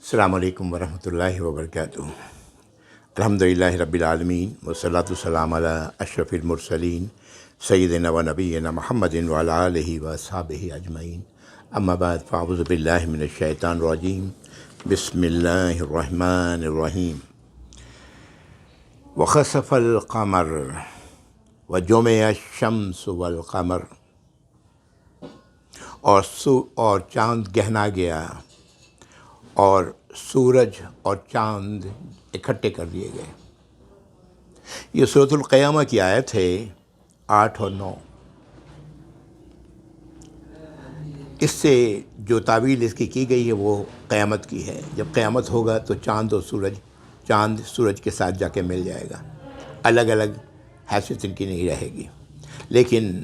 السلام علیکم ورحمۃ اللہ وبرکاتہ۔ الحمدللہ رب العالمین والصلاۃ والسلام علی اشرف المرسلین سیدنا و نبینا محمد وعلی آلہ واصحابہ اجمعین، اما بعد فاعوذ باللہ من الشیطان الرجیم، بسم اللہ الرحمن الرحیم۔ وخسف القمر وجمع الشمس والقمر، اور چاند گہنا گیا اور سورج اور چاند اکٹھے کر دیے گئے۔ یہ سورۃ القیامہ کی آیت ہے 8 اور 9۔ اس سے جو تعویل اس کی گئی ہے وہ قیامت کی ہے۔ جب قیامت ہوگا تو چاند سورج کے ساتھ جا کے مل جائے گا، الگ الگ حیثیت ان کی نہیں رہے گی۔ لیکن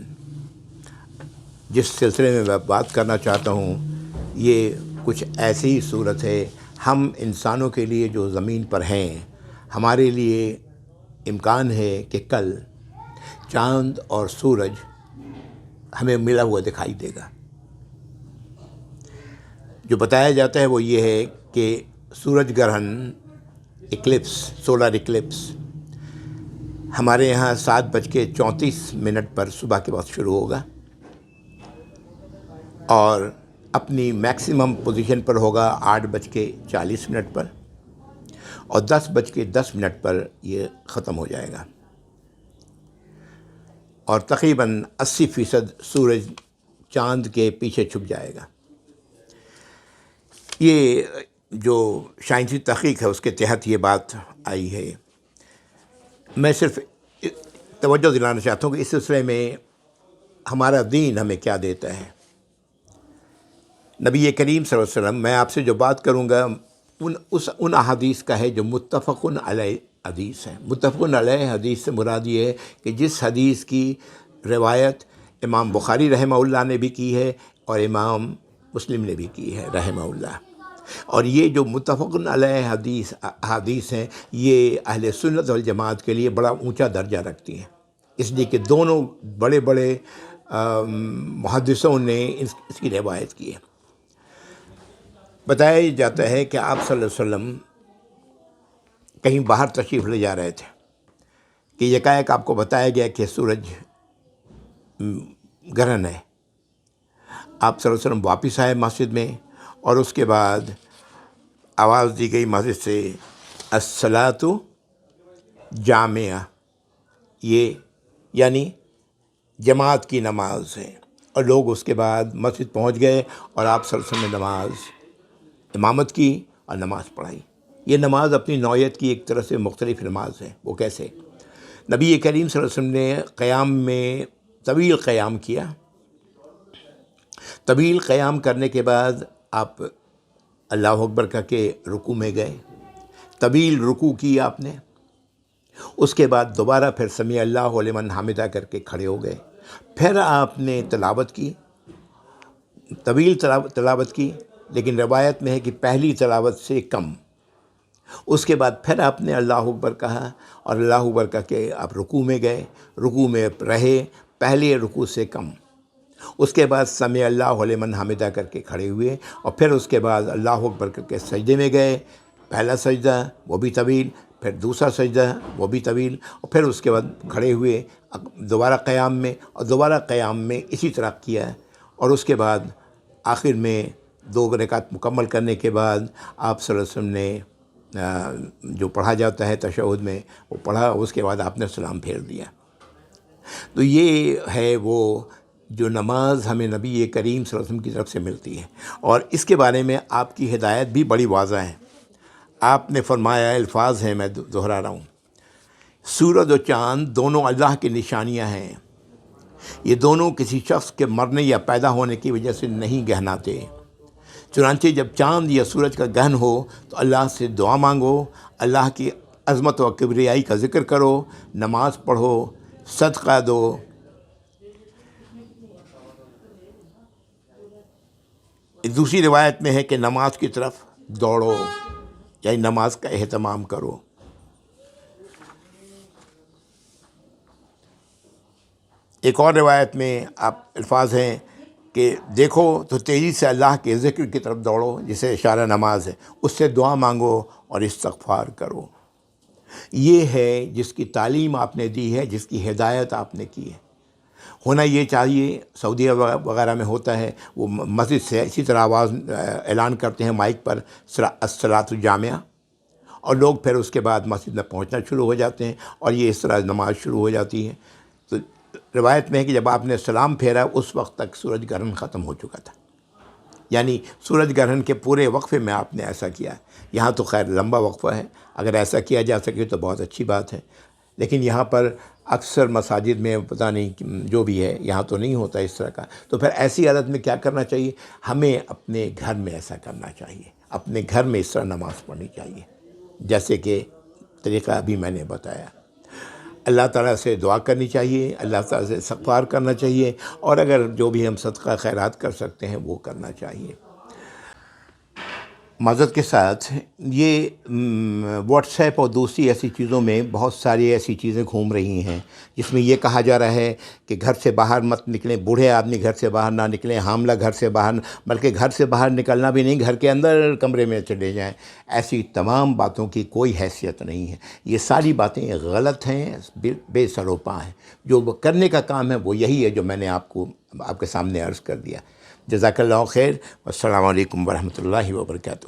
جس سلسلے میں بات کرنا چاہتا ہوں، یہ کچھ ایسی ہی صورت ہے۔ ہم انسانوں کے لیے جو زمین پر ہیں، ہمارے لیے امکان ہے کہ کل چاند اور سورج ہمیں ملا ہوا دکھائی دے گا۔ جو بتایا جاتا ہے وہ یہ ہے کہ سورج گرہن اکلپس، سولر اکلپس ہمارے یہاں 7:34 پر صبح کے وقت شروع ہوگا اور اپنی میکسیمم پوزیشن پر ہوگا 8:40 پر، اور 10:10 پر یہ ختم ہو جائے گا، اور تقریباً 80% سورج چاند کے پیچھے چھپ جائے گا۔ یہ جو سائنسی تحقیق ہے اس کے تحت یہ بات آئی ہے۔ میں صرف توجہ دلانا چاہتا ہوں کہ اس سلسلے میں ہمارا دین ہمیں کیا دیتا ہے۔ نبی کریم صلی اللہ علیہ وسلم، میں آپ سے جو بات کروں گا ان احادیث کا ہے جو متفقن علیہ حدیث ہیں۔ متفقن علیہ حدیث سے مراد یہ ہے کہ جس حدیث کی روایت امام بخاری رحمہ اللہ نے بھی کی ہے اور امام مسلم نے بھی کی ہے رحمہ اللہ۔ اور یہ جو متفقن علیہ حدیث ہیں، یہ اہل سنت والجماعت کے لیے بڑا اونچا درجہ رکھتی ہیں، اس لیے کہ دونوں بڑے بڑے محدثوں نے اس کی روایت کی ہے۔ بتایا جاتا ہے کہ آپ صلی اللہ علیہ وسلم کہیں باہر تشریف لے جا رہے تھے کہ یکایک آپ کو بتایا گیا کہ سورج گرہن ہے۔ آپ صلی اللہ علیہ وسلم واپس آئے مسجد میں، اور اس کے بعد آواز دی گئی مسجد سے، الصلاۃ جامعہ، یہ یعنی جماعت کی نماز ہے، اور لوگ اس کے بعد مسجد پہنچ گئے اور آپ صلی اللہ علیہ وسلم نے امامت کی اور نماز پڑھائی۔ یہ نماز اپنی نوعیت کی ایک طرح سے مختلف نماز ہے۔ وہ کیسے؟ نبی کریم صلی اللہ علیہ وسلم نے قیام میں طویل قیام کیا۔ طویل قیام کرنے کے بعد آپ اللہ اکبر کہہ کے رکوع میں گئے، طویل رکوع کی آپ نے، اس کے بعد دوبارہ پھر سمیع اللہ لمن حمدہ کر کے کھڑے ہو گئے، پھر آپ نے تلاوت کی، طویل تلاوت کی، لیکن روایت میں ہے کہ پہلی تلاوت سے کم۔ اس کے بعد پھر آپ نے اللہ اکبر کہا، اور اللہ اکبر کہہ کے آپ رکوع میں گئے، رکوع میں رہے پہلے رکوع سے کم۔ اس کے بعد سمیع اللہ لمن حمدہ کر کے کھڑے ہوئے، اور پھر اس کے بعد اللہ اکبر کر کے سجدے میں گئے، پہلا سجدہ وہ بھی طویل، پھر دوسرا سجدہ وہ بھی طویل، اور پھر اس کے بعد کھڑے ہوئے دوبارہ قیام میں، اور دوبارہ قیام میں اسی طرح کیا، اور اس کے بعد آخر میں 2 رکعت مکمل کرنے کے بعد آپ صلی اللہ علیہ وسلم نے جو پڑھا جاتا ہے تشہد میں وہ پڑھا، اس کے بعد آپ نے سلام پھیر دیا۔ تو یہ ہے وہ جو نماز ہمیں نبی کریم صلی اللہ علیہ وسلم کی طرف سے ملتی ہے، اور اس کے بارے میں آپ کی ہدایت بھی بڑی واضح ہے۔ آپ نے فرمایا، الفاظ ہیں میں دہرا رہا ہوں، سورج و چاند دونوں اللہ کی نشانیاں ہیں، یہ دونوں کسی شخص کے مرنے یا پیدا ہونے کی وجہ سے نہیں گہناتے، چنانچہ جب چاند یا سورج کا گہن ہو تو اللہ سے دعا مانگو، اللہ کی عظمت و کبریائی کا ذکر کرو، نماز پڑھو، صدقہ دو۔ دوسری روایت میں ہے کہ نماز کی طرف دوڑو، یعنی نماز کا اہتمام کرو۔ ایک اور روایت میں آپ الفاظ ہیں کہ دیکھو تو تیزی سے اللہ کے ذکر کی طرف دوڑو، جسے اشارہ نماز ہے، اس سے دعا مانگو اور استغفار کرو۔ یہ ہے جس کی تعلیم آپ نے دی ہے، جس کی ہدایت آپ نے کی ہے۔ ہونا یہ چاہیے، سعودی وغیرہ میں ہوتا ہے، وہ مسجد سے اسی طرح آواز اعلان کرتے ہیں مائک پر، الصلاۃ الجامعہ، اور لوگ پھر اس کے بعد مسجد میں پہنچنا شروع ہو جاتے ہیں اور یہ اس طرح نماز شروع ہو جاتی ہے۔ تو روایت میں ہے کہ جب آپ نے سلام پھیرا اس وقت تک سورج گرہن ختم ہو چکا تھا، یعنی سورج گرہن کے پورے وقفے میں آپ نے ایسا کیا ہے۔ یہاں تو خیر لمبا وقفہ ہے، اگر ایسا کیا جا سکے تو بہت اچھی بات ہے، لیکن یہاں پر اکثر مساجد میں پتہ نہیں جو بھی ہے، یہاں تو نہیں ہوتا اس طرح کا۔ تو پھر ایسی حالت میں کیا کرنا چاہیے؟ ہمیں اپنے گھر میں ایسا کرنا چاہیے، اپنے گھر میں اس طرح نماز پڑھنی چاہیے جیسے کہ طریقہ ابھی میں نے بتایا۔ اللہ تعالیٰ سے دعا کرنی چاہیے، اللہ تعالیٰ سے استغفار کرنا چاہیے، اور اگر جو بھی ہم صدقہ خیرات کر سکتے ہیں وہ کرنا چاہیے۔ معذرت کے ساتھ یہ واٹس ایپ اور دوسری ایسی چیزوں میں بہت ساری ایسی چیزیں گھوم رہی ہیں جس میں یہ کہا جا رہا ہے کہ گھر سے باہر مت نکلیں، بوڑھے آدمی گھر سے باہر نہ نکلیں، حاملہ گھر سے باہر، بلکہ گھر سے باہر نکلنا بھی نہیں، گھر کے اندر کمرے میں چلے جائیں۔ ایسی تمام باتوں کی کوئی حیثیت نہیں ہے، یہ ساری باتیں غلط ہیں، بے سر و پا ہیں۔ جو کرنے کا کام ہے وہ یہی ہے جو میں نے آپ کے سامنے عرض کر دیا۔ جزاک اللہ خیر، والسلام علیکم ورحمۃ اللہ وبرکاتہ۔